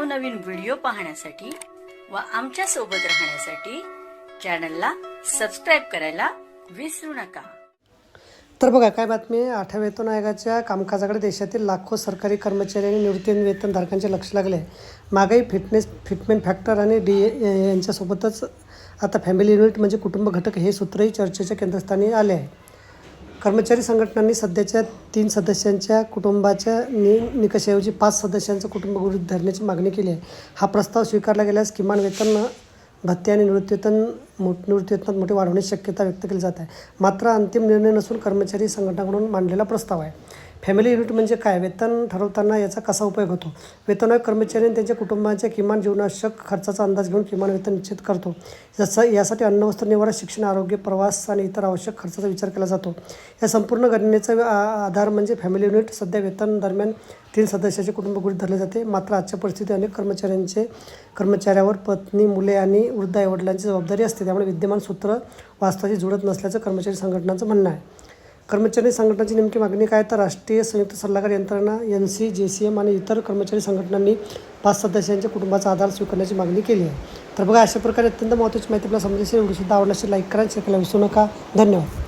नवनवीन व्हिडिओ पाहण्यासाठी व आमच्या सोबत राहण्यासाठी चॅनलला सबस्क्राइब करायला विसरू नका। तर बघा काय बातमी आहे। 8व्या वेतन आयोगाच्या कामकाजाकडे देशातील लाखो सरकारी कर्मचारी आणि निवृत्ती वेतनधारकांचे लक्ष लागले आहे। महागाई, फिटमेंट फॅक्टर आणि यांच्यासोबतच आता फॅमिली युनिट म्हणजे कुटुंब घटक हे सूत्रही चर्चेच्या केंद्रस्थानी आले आहे। कर्मचारी संघटनांनी सध्याच्या 3 सदस्यांच्या कुटुंबाच्या निकषाऐवजी 5 सदस्यांचं कुटुंब गृहीत धरण्याची मागणी केली आहे। हा प्रस्ताव स्वीकारला गेल्यास किमान वेतन भत्ते आणि निवृत्तीवेतनात मोठी वाढ होण्याची शक्यता व्यक्त केली जात आहे। मात्र अंतिम निर्णय नसून कर्मचारी संघटनाकडून मांडलेला प्रस्ताव आहे। फॅमिली युनिट म्हणजे काय, वेतन ठरवताना याचा कसा उपयोग होतो। वेतन आयोग कर्मचारी आणि त्यांच्या कुटुंबाच्या किमान जीवनावश्यक खर्चाचा अंदाज घेऊन किमान वेतन निश्चित करतो। यासाठी अन्न, वस्त्र, निवारा, शिक्षण, आरोग्य, प्रवास आणि इतर आवश्यक खर्चाचा विचार केला जातो। या संपूर्ण गणनेचा आधार म्हणजे फॅमिली युनिट। सध्या वेतन दरम्यान 3 सदस्याचे कुटुंब गृहीत धरले जाते। मात्र आजच्या परिस्थितीत अनेक कर्मचाऱ्यावर पत्नी, मुले आणि वृद्ध आईवडिलांची जबाबदारी असते। त्यामुळे विद्यमान सूत्र वास्तवाशी जुळत नसल्याचं कर्मचारी संघटनांचं म्हणणं आहे। कर्मचारी संघटनाची नेमकी मागणी काय, तर राष्ट्रीय संयुक्त सल्लागार यंत्रणा NC, JCM आणि इतर कर्मचारी संघटनांनी 5 सदस्यांच्या कुटुंबाचा आधार स्वीकारण्याची मागणी केली आहे। तर बघा, अशा प्रकारे अत्यंत महत्त्वाची माहिती आपल्याला समजायची व्हिडिओ सुद्धा आवडल्यास लाईक करा, शेअर करायला विसरू नका। धन्यवाद।